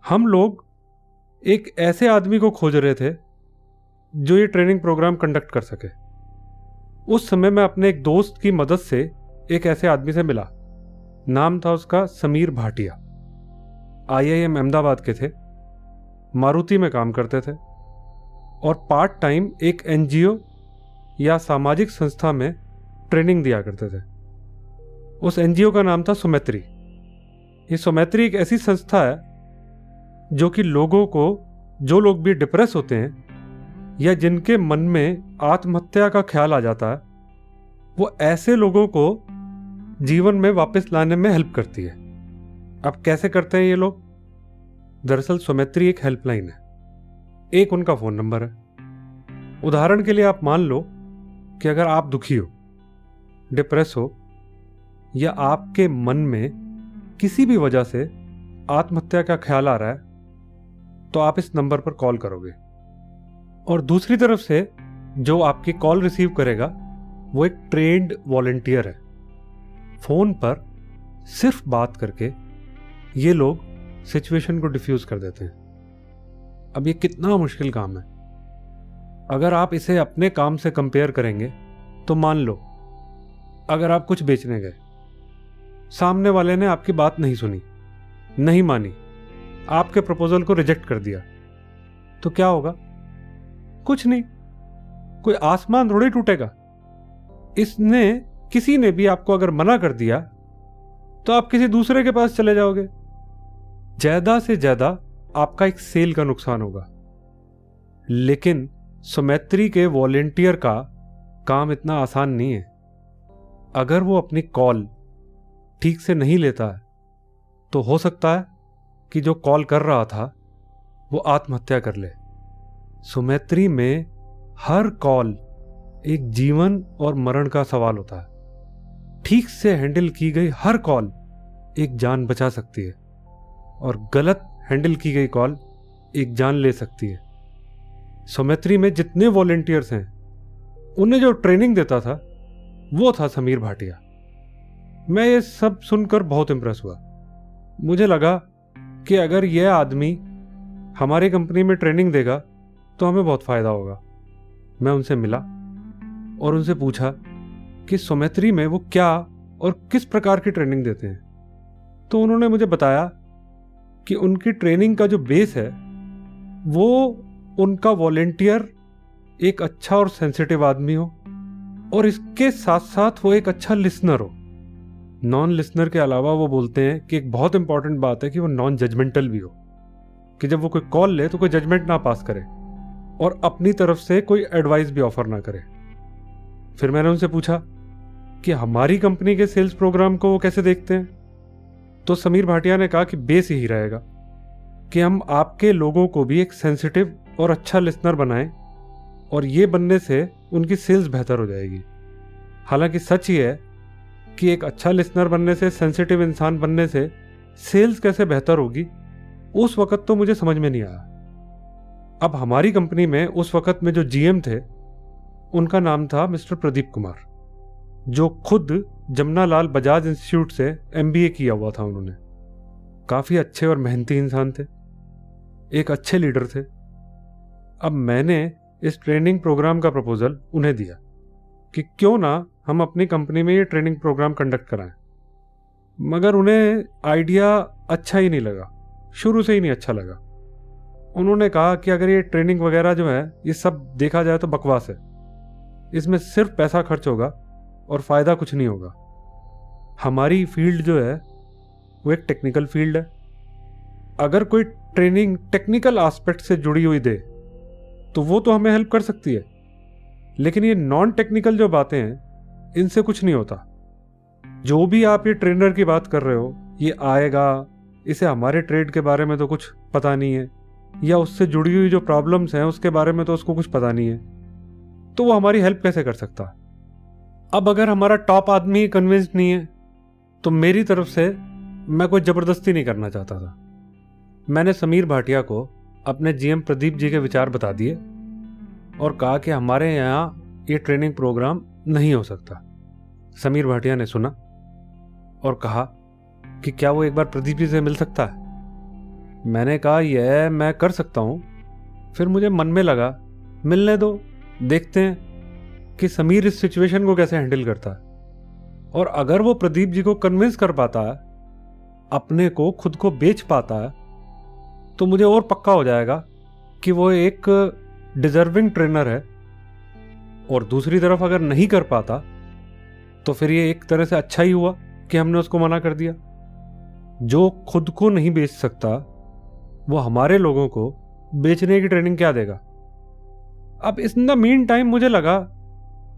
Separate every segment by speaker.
Speaker 1: हम लोग एक ऐसे आदमी को खोज रहे थे जो ये ट्रेनिंग प्रोग्राम कंडक्ट कर सके। उस समय मैं अपने एक दोस्त की मदद से एक ऐसे आदमी से मिला। नाम था उसका समीर भाटिया। IIM अहमदाबाद के थे, मारुति में काम करते थे और पार्ट टाइम एक NGO या सामाजिक संस्था में ट्रेनिंग दिया करते थे। उस NGO का नाम था सुमैत्री। ये सुमैत्री एक ऐसी संस्था है जो कि लोगों को, जो लोग भी डिप्रेस होते हैं या जिनके मन में आत्महत्या का ख्याल आ जाता है, वो ऐसे लोगों को जीवन में वापस लाने में हेल्प करती है। अब कैसे करते हैं ये लोग? दरअसल सुमैत्री एक हेल्पलाइन है, एक उनका फ़ोन नंबर है। उदाहरण के लिए आप मान लो कि अगर आप दुखी हो, डिप्रेस हो या आपके मन में किसी भी वजह से आत्महत्या का ख्याल आ रहा है, तो आप इस नंबर पर कॉल करोगे और दूसरी तरफ से जो आपकी कॉल रिसीव करेगा वो एक ट्रेन्ड वॉलंटियर है। फोन पर सिर्फ बात करके ये लोग सिचुएशन को डिफ्यूज कर देते हैं। अब ये कितना मुश्किल काम है। अगर आप इसे अपने काम से कंपेयर करेंगे तो मान लो अगर आप कुछ बेचने गए, सामने वाले ने आपकी बात नहीं सुनी, नहीं मानी, आपके प्रपोजल को रिजेक्ट कर दिया, तो क्या होगा? कुछ नहीं, कोई आसमान थोड़ी टूटेगा। किसी ने भी आपको अगर मना कर दिया तो आप किसी दूसरे के पास चले जाओगे। ज्यादा से ज्यादा आपका एक सेल का नुकसान होगा। लेकिन सुमैत्री के वॉलेंटियर का काम इतना आसान नहीं है। अगर वो अपनी कॉल ठीक से नहीं लेता है तो हो सकता है कि जो कॉल कर रहा था वो आत्महत्या कर ले। सुमैत्री में हर कॉल एक जीवन और मरण का सवाल होता है। ठीक से हैंडल की गई हर कॉल एक जान बचा सकती है और गलत हैंडल की गई कॉल एक जान ले सकती है। सुमैत्री में जितने वॉलेंटियर्स हैं, उन्हें जो ट्रेनिंग देता था वो था समीर भाटिया। मैं ये सब सुनकर बहुत इम्प्रेस हुआ। मुझे लगा कि अगर यह आदमी हमारी कंपनी में ट्रेनिंग देगा तो हमें बहुत फ़ायदा होगा। मैं उनसे मिला और उनसे पूछा कि सुमैत्री में वो क्या और किस प्रकार की ट्रेनिंग देते हैं। तो उन्होंने मुझे बताया कि उनकी ट्रेनिंग का जो बेस है वो उनका वॉलेंटियर एक अच्छा और सेंसिटिव आदमी हो और इसके साथ साथ वो एक अच्छा लिसनर हो। नॉन लिसनर के अलावा वो बोलते हैं कि एक बहुत इंपॉर्टेंट बात है कि वो नॉन जजमेंटल भी हो, कि जब वो कोई कॉल ले तो कोई जजमेंट ना पास करे और अपनी तरफ से कोई एडवाइस भी ऑफर ना करे। फिर मैंने उनसे पूछा कि हमारी कंपनी के सेल्स प्रोग्राम को वो कैसे देखते हैं। तो समीर भाटिया ने कहा कि बेस यही रहेगा कि हम आपके लोगों को भी एक सेंसिटिव और अच्छा लिसनर बनाएं और ये बनने से उनकी सेल्स बेहतर हो जाएगी। हालांकि सच ये है कि एक अच्छा लिसनर बनने से, सेंसिटिव इंसान बनने से सेल्स कैसे बेहतर होगी उस वक्त तो मुझे समझ में नहीं आया। अब हमारी कंपनी में उस वक्त में जो GM थे उनका नाम था मिस्टर प्रदीप कुमार, जो खुद जमनालाल बजाज इंस्टीट्यूट से MBA किया हुआ था। उन्होंने काफ़ी अच्छे और मेहनती इंसान थे, एक अच्छे लीडर थे। अब मैंने इस ट्रेनिंग प्रोग्राम का प्रपोजल उन्हें दिया कि क्यों ना हम अपनी कंपनी में ये ट्रेनिंग प्रोग्राम कंडक्ट कराएं। मगर उन्हें आइडिया अच्छा ही नहीं लगा, शुरू से ही नहीं अच्छा लगा। उन्होंने कहा कि अगर ये ट्रेनिंग वगैरह जो है ये सब देखा जाए तो बकवास है, इसमें सिर्फ पैसा खर्च होगा और फ़ायदा कुछ नहीं होगा। हमारी फील्ड जो है वो एक टेक्निकल फील्ड है। अगर कोई ट्रेनिंग टेक्निकल एस्पेक्ट से जुड़ी हुई दे तो वो तो हमें हेल्प कर सकती है, लेकिन ये नॉन टेक्निकल जो बातें हैं इनसे कुछ नहीं होता। जो भी आप ये ट्रेनर की बात कर रहे हो, ये आएगा, इसे हमारे ट्रेड के बारे में तो कुछ पता नहीं है, या उससे जुड़ी हुई जो प्रॉब्लम्स हैं उसके बारे में तो उसको कुछ पता नहीं है, तो वो हमारी हेल्प कैसे कर सकता? अब अगर हमारा टॉप आदमी कन्विंस्ड नहीं है तो मेरी तरफ से मैं कोई ज़बरदस्ती नहीं करना चाहता था। मैंने समीर भाटिया को अपने GM प्रदीप जी के विचार बता दिए और कहा कि हमारे यहाँ ये ट्रेनिंग प्रोग्राम नहीं हो सकता। समीर भाटिया ने सुना और कहा कि क्या वो एक बार प्रदीप जी से मिल सकता है। मैंने कहा यह मैं कर सकता हूँ। फिर मुझे मन में लगा मिलने दो, देखते हैं कि समीर इस सिचुएशन को कैसे हैंडल करता है, और अगर वो प्रदीप जी को कन्विंस कर पाता है, अपने को खुद को बेच पाता है, तो मुझे और पक्का हो जाएगा कि वो एक डिजर्विंग ट्रेनर है। और दूसरी तरफ अगर नहीं कर पाता तो फिर ये एक तरह से अच्छा ही हुआ कि हमने उसको मना कर दिया। जो खुद को नहीं बेच सकता वो हमारे लोगों को बेचने की ट्रेनिंग क्या देगा। अब इन द मीन टाइम मुझे लगा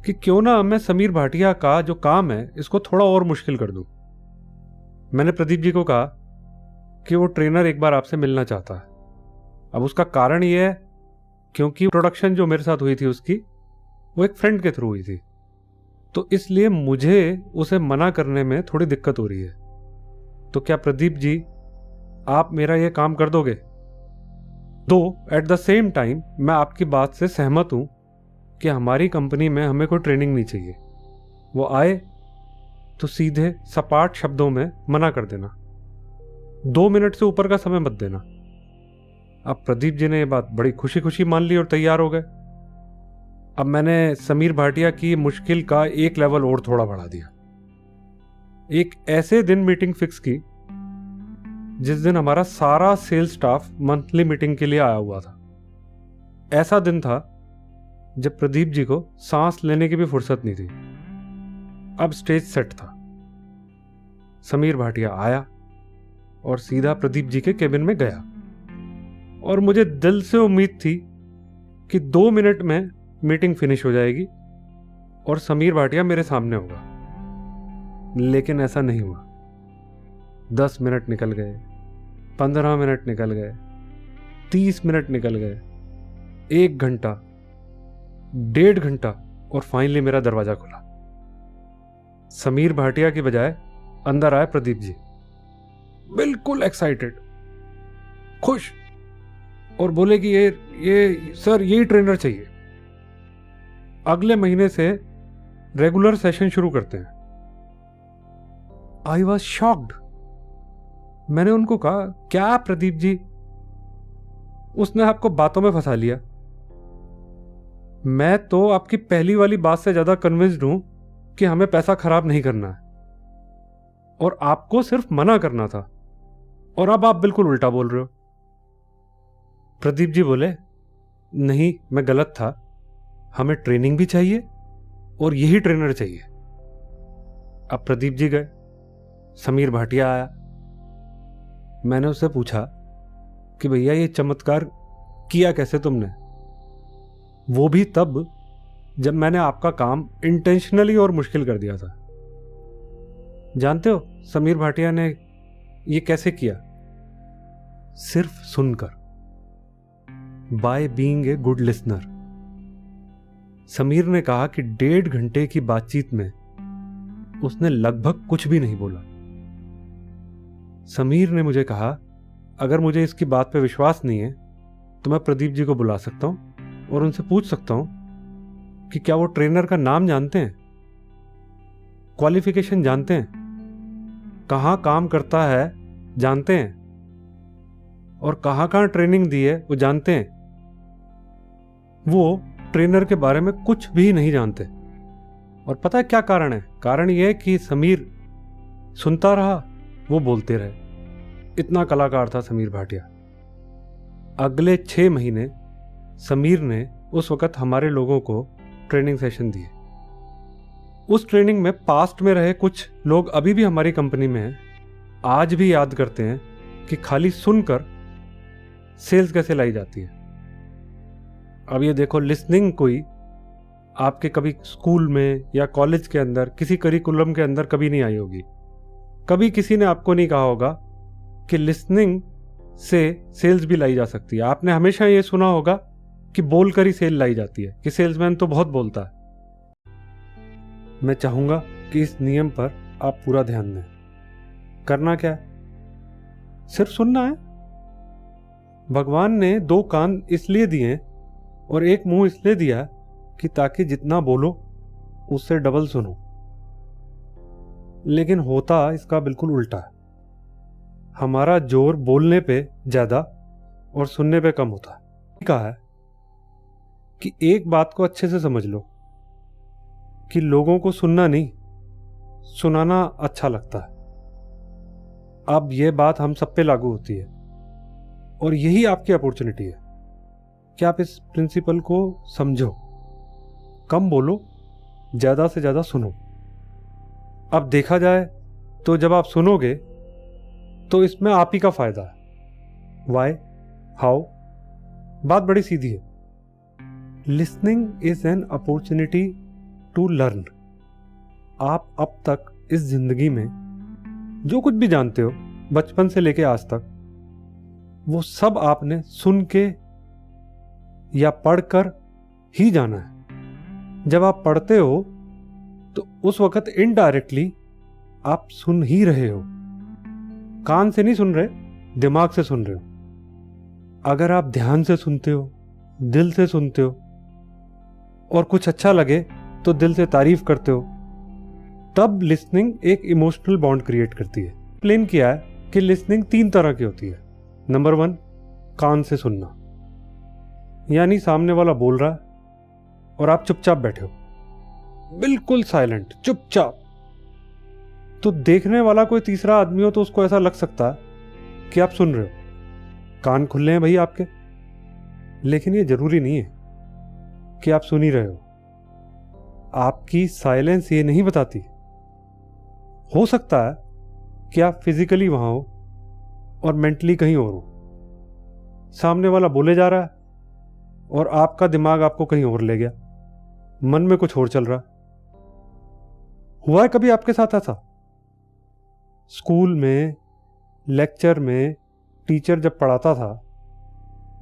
Speaker 1: कि क्यों ना मैं समीर भाटिया का जो काम है इसको थोड़ा और मुश्किल कर दूं। मैंने प्रदीप जी को कहा कि वो ट्रेनर एक बार आपसे मिलना चाहता है। अब उसका कारण ये है क्योंकि प्रोडक्शन जो मेरे साथ हुई थी उसकी वो एक फ्रेंड के थ्रू हुई थी, तो इसलिए मुझे उसे मना करने में थोड़ी दिक्कत हो रही है। तो क्या प्रदीप जी आप मेरा ये काम कर दोगे? दो एट द सेम टाइम मैं आपकी बात से सहमत हूं कि हमारी कंपनी में हमें कोई ट्रेनिंग नहीं चाहिए। वो आए तो सीधे सपाट शब्दों में मना कर देना, 2 मिनट से ऊपर का समय मत देना। अब प्रदीप जी ने ये बात बड़ी खुशी खुशी मान ली और तैयार हो गए। अब मैंने समीर भाटिया की मुश्किल का एक लेवल और थोड़ा बढ़ा दिया। एक ऐसे दिन मीटिंग फिक्स की जिस दिन हमारा सारा सेल्स स्टाफ मंथली मीटिंग के लिए आया हुआ था। ऐसा दिन था जब प्रदीप जी को सांस लेने की भी फुर्सत नहीं थी। अब स्टेज सेट था। समीर भाटिया आया और सीधा प्रदीप जी के केबिन में गया, और मुझे दिल से उम्मीद थी कि 2 मिनट में मीटिंग फिनिश हो जाएगी और समीर भाटिया मेरे सामने होगा। लेकिन ऐसा नहीं हुआ। 10 मिनट निकल गए, 15 मिनट निकल गए, 30 मिनट निकल गए, 1 घंटा, 1.5 घंटा, और फाइनली मेरा दरवाजा खुला। समीर भाटिया की बजाय अंदर आए प्रदीप जी, बिल्कुल एक्साइटेड, खुश, और बोले कि ये सर यही ट्रेनर चाहिए, अगले महीने से रेगुलर सेशन शुरू करते हैं। I was shocked. मैंने उनको कहा क्या प्रदीप जी, उसने आपको बातों में फंसा लिया। मैं तो आपकी पहली वाली बात से ज्यादा कन्विंस्ड हूं कि हमें पैसा खराब नहीं करना है, और आपको सिर्फ मना करना था, और अब आप बिल्कुल उल्टा बोल रहे हो। प्रदीप जी बोले नहीं, मैं गलत था, हमें ट्रेनिंग भी चाहिए और यही ट्रेनर चाहिए। अब प्रदीप जी गए, समीर भाटिया आया। मैंने उससे पूछा कि भैया ये चमत्कार किया कैसे तुमने? वो भी तब जब मैंने आपका काम इंटेंशनली और मुश्किल कर दिया था। जानते हो समीर भाटिया ने ये कैसे किया? सिर्फ सुनकर, by being a good listener. Sameer ने कहा कि 1.5 घंटे की बातचीत में उसने लगभग कुछ भी नहीं बोला। समीर ने मुझे कहा अगर मुझे इसकी बात पे विश्वास नहीं है तो मैं प्रदीप जी को बुला सकता हूं और उनसे पूछ सकता हूं कि क्या वो ट्रेनर का नाम जानते हैं, क्वालिफिकेशन जानते हैं, कहां काम करता है जानते हैं, और कहां कहां ट्रेनिंग दी है वो जानते हैं। वो ट्रेनर के बारे में कुछ भी नहीं जानते। और पता है क्या कारण है? कारण यह है कि समीर सुनता रहा, वो बोलते रहे। इतना कलाकार था समीर भाटिया। अगले 6 महीने समीर ने उस वक्त हमारे लोगों को ट्रेनिंग सेशन दिए। उस ट्रेनिंग में पास्ट में रहे कुछ लोग अभी भी हमारी कंपनी में हैं, आज भी याद करते हैं कि खाली सुनकर सेल्स कैसे लाई जाती है। अब ये देखो, लिसनिंग कोई आपके कभी स्कूल में या कॉलेज के अंदर किसी करिकुलम के अंदर कभी नहीं आई होगी। कभी किसी ने आपको नहीं कहा होगा कि लिसनिंग से सेल्स भी लाई जा सकती है। आपने हमेशा ये सुना होगा कि बोलकर ही सेल लाई जाती है, कि सेल्समैन तो बहुत बोलता है। मैं चाहूंगा कि इस नियम पर आप पूरा ध्यान दें। करना क्या है? सिर्फ सुनना है। भगवान ने 2 कान इसलिए दिए और 1 मुंह इसलिए दिया कि ताकि जितना बोलो उससे डबल सुनो। लेकिन होता इसका बिल्कुल उल्टा है। हमारा जोर बोलने पे ज़्यादा और सुनने पे कम होता है। कहा है कि एक बात को अच्छे से समझ लो कि लोगों को सुनना नहीं, सुनाना अच्छा लगता है। अब यह बात हम सब पे लागू होती है और यही आपकी अपॉर्चुनिटी है कि आप इस प्रिंसिपल को समझो। कम बोलो, ज़्यादा से ज़्यादा सुनो। अब देखा जाए तो जब आप सुनोगे तो इसमें आप ही का फायदा है। वाई, हाउ, बात बड़ी सीधी है। Listening is an opportunity to learn. आप अब तक इस जिंदगी में जो कुछ भी जानते हो, बचपन से लेके आज तक, वो सब आपने सुन के या पढ़कर ही जाना है। जब आप पढ़ते हो तो उस वक्त इनडायरेक्टली आप सुन ही रहे हो। कान से नहीं सुन रहे, दिमाग से सुन रहे हो। अगर आप ध्यान से सुनते हो, दिल से सुनते हो और कुछ अच्छा लगे तो दिल से तारीफ करते हो, तब लिसनिंग एक इमोशनल बॉन्ड क्रिएट करती है। एक्सप्लेन किया है कि लिसनिंग 3 तरह की होती है। नंबर 1, कान से सुनना, यानी सामने वाला बोल रहा है और आप चुपचाप बैठे हो, बिल्कुल साइलेंट, चुपचाप। तो देखने वाला कोई तीसरा आदमी हो तो उसको ऐसा लग सकता है कि आप सुन रहे हो, कान खुले हैं भाई आपके। लेकिन ये जरूरी नहीं है कि आप सुन ही रहे हो। आपकी साइलेंस ये नहीं बताती। हो सकता है कि आप फिजिकली वहां हो और मेंटली कहीं और हो। सामने वाला बोले जा रहा है और आपका दिमाग आपको कहीं और ले गया, मन में कुछ और चल रहा। हुआ है कभी आपके साथ ऐसा? स्कूल में, लेक्चर में टीचर जब पढ़ाता था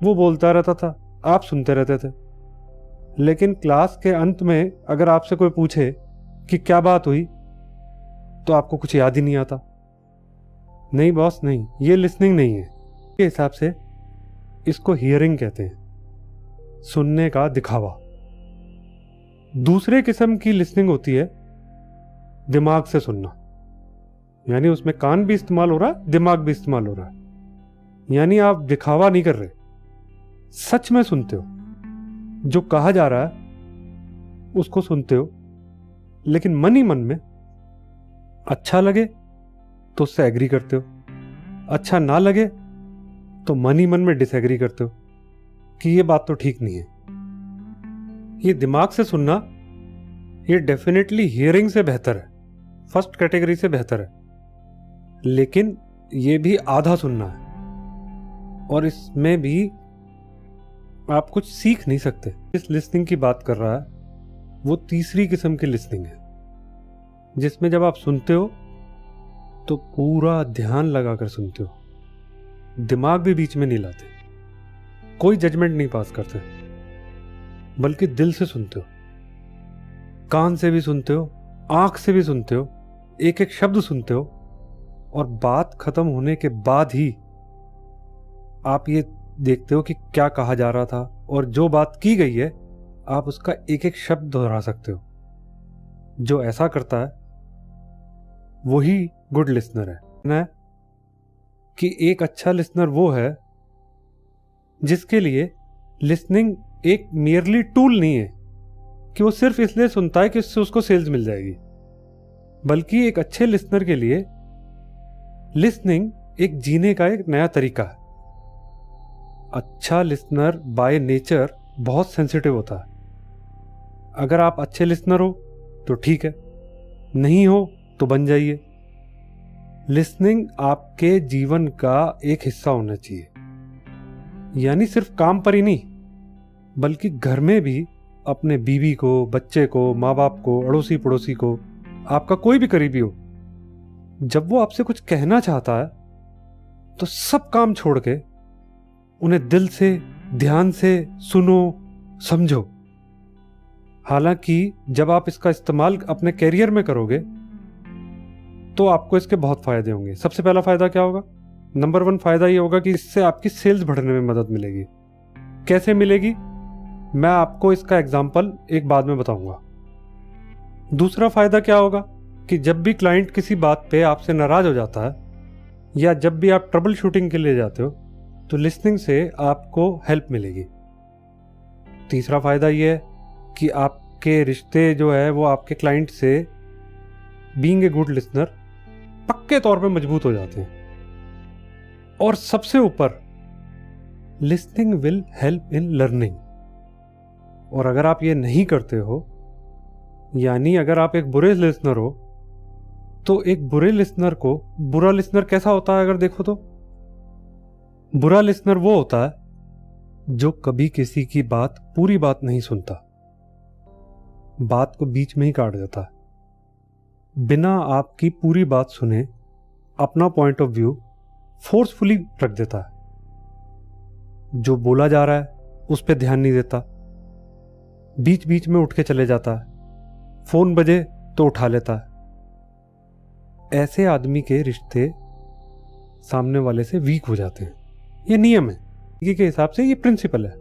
Speaker 1: वो बोलता रहता था, आप सुनते रहते थे। लेकिन क्लास के अंत में अगर आपसे कोई पूछे कि क्या बात हुई, तो आपको कुछ याद ही नहीं आता। नहीं बॉस, नहीं, ये लिसनिंग नहीं है। के हिसाब से इसको हियरिंग कहते हैं, सुनने का दिखावा। दूसरे किस्म की लिसनिंग होती है दिमाग से सुनना, यानी उसमें कान भी इस्तेमाल हो रहा है, दिमाग भी इस्तेमाल हो रहा है। यानी आप दिखावा नहीं कर रहे, सच में सुनते हो। जो कहा जा रहा है उसको सुनते हो, लेकिन मन ही मन में अच्छा लगे तो उससे एग्री करते हो, अच्छा ना लगे तो मन ही मन में डिसएग्री करते हो कि ये बात तो ठीक नहीं है। ये दिमाग से सुनना, ये डेफिनेटली हियरिंग से बेहतर है, फर्स्ट कैटेगरी से बेहतर है। लेकिन ये भी आधा सुनना है और इसमें भी आप कुछ सीख नहीं सकते। इस लिसनिंग की बात कर रहा है वो तीसरी किस्म की लिसनिंग है, जिसमें जब आप सुनते हो तो पूरा ध्यान लगाकर सुनते हो, दिमाग भी बीच में नहीं लाते, कोई जजमेंट नहीं पास करते, बल्कि दिल से सुनते हो, कान से भी सुनते हो, आंख से भी सुनते हो, एक एक शब्द सुनते हो। और बात खत्म होने के बाद ही आप ये देखते हो कि क्या कहा जा रहा था, और जो बात की गई है आप उसका एक एक शब्द दोहरा सकते हो। जो ऐसा करता है वही गुड लिसनर है ना। कि एक अच्छा लिसनर वो है जिसके लिए लिसनिंग एक मियरली टूल नहीं है कि वो सिर्फ इसलिए सुनता है कि उससे उसको सेल्स मिल जाएगी, बल्कि एक अच्छे लिसनर के लिए लिसनिंग एक जीने का एक नया तरीका है। अच्छा लिसनर बाय नेचर बहुत सेंसिटिव होता है। अगर आप अच्छे लिसनर हो तो ठीक है, नहीं हो तो बन जाइए। लिसनिंग आपके जीवन का एक हिस्सा होना चाहिए, यानी सिर्फ काम पर ही नहीं, बल्कि घर में भी अपने बीवी को, बच्चे को, माँ बाप को, अड़ोसी पड़ोसी को, आपका कोई भी करीबी हो, जब वो आपसे कुछ कहना चाहता है तो सब काम छोड़ के उन्हें दिल से, ध्यान से सुनो, समझो। हालांकि जब आप इसका इस्तेमाल अपने कैरियर में करोगे तो आपको इसके बहुत फायदे होंगे। सबसे पहला फायदा क्या होगा? नंबर 1 फायदा ये होगा कि इससे आपकी सेल्स बढ़ने में मदद मिलेगी। कैसे मिलेगी, मैं आपको इसका एग्जाम्पल एक बाद में बताऊंगा। दूसरा फायदा क्या होगा कि जब भी क्लाइंट किसी बात पे आपसे नाराज हो जाता है या जब भी आप ट्रबल शूटिंग के लिए जाते हो तो लिसनिंग से आपको हेल्प मिलेगी। तीसरा फ़ायदा ये है कि आपके रिश्ते जो है वो आपके क्लाइंट से बीइंग ए गुड लिसनर पक्के तौर पे मजबूत हो जाते हैं। और सबसे ऊपर listening will help in learning. और अगर आप ये नहीं करते हो, यानी अगर आप एक बुरे लिसनर हो, तो एक बुरे लिसनर को, बुरा लिसनर कैसा होता है अगर देखो तो, बुरा लिसनर वो होता है जो कभी किसी की पूरी बात नहीं सुनता, बात को बीच में ही काट देता है, बिना आपकी पूरी बात सुने अपना पॉइंट ऑफ व्यू फोर्सफुली रख देता है। जो बोला जा रहा है उस पर ध्यान नहीं देता, बीच बीच में उठ के चले जाता है, फोन बजे तो उठा लेता है। ऐसे आदमी के रिश्ते सामने वाले से वीक हो जाते हैं। ये नियम है, के हिसाब से ये प्रिंसिपल है,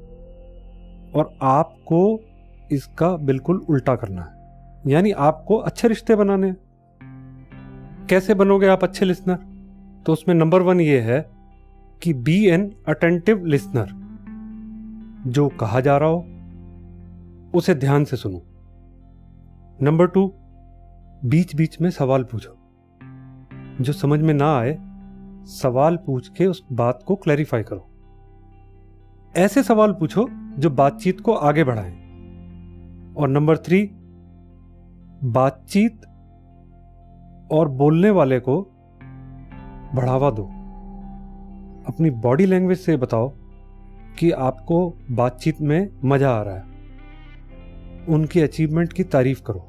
Speaker 1: और आपको इसका बिल्कुल उल्टा करना है। यानी आपको अच्छे रिश्ते बनाने हैं। कैसे बनोगे आप अच्छे लिसनर? तो उसमें नंबर 1 ये है कि बी एन अटेंटिव लिसनर। जो कहा जा रहा हो उसे ध्यान से सुनो। नंबर 2, बीच बीच में सवाल पूछो। जो समझ में ना आए सवाल पूछ के उस बात को क्लैरिफाई करो। ऐसे सवाल पूछो जो बातचीत को आगे बढ़ाएं। और नंबर 3, बातचीत और बोलने वाले को बढ़ावा दो। अपनी बॉडी लैंग्वेज से बताओ कि आपको बातचीत में मजा आ रहा है। उनकी अचीवमेंट की तारीफ करो।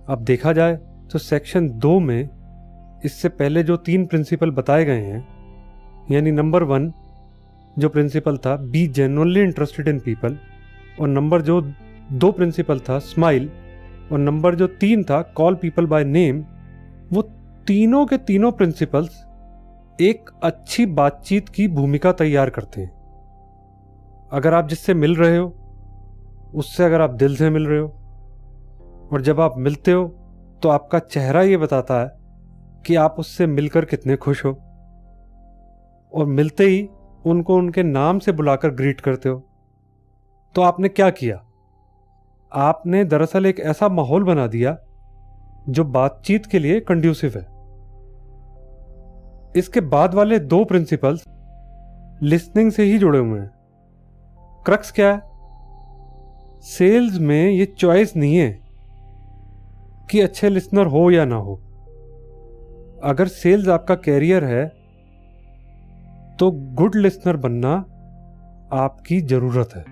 Speaker 1: अब देखा जाए तो सेक्शन 2 में इससे पहले जो 3 प्रिंसिपल बताए गए हैं, यानी नंबर 1 जो प्रिंसिपल था be genuinely interested in people, और नंबर जो 2 प्रिंसिपल था स्माइल, और नंबर जो 3 था कॉल पीपल बाय नेम, वो तीनों के तीनों प्रिंसिपल्स एक अच्छी बातचीत की भूमिका तैयार करते हैं। अगर आप जिससे मिल रहे हो उससे अगर आप दिल से मिल रहे हो, और जब आप मिलते हो तो आपका चेहरा ये बताता है कि आप उससे मिलकर कितने खुश हो, और मिलते ही उनको उनके नाम से बुलाकर ग्रीट करते हो, तो आपने क्या किया? आपने दरअसल एक ऐसा माहौल बना दिया जो बातचीत के लिए कंड्यूसिव है। इसके बाद वाले 2 प्रिंसिपल्स लिसनिंग से ही जुड़े हुए हैं। क्रक्स क्या है? सेल्स में ये चॉइस नहीं है कि अच्छे लिसनर हो या ना हो। अगर सेल्स आपका कैरियर है तो गुड लिसनर बनना आपकी जरूरत है।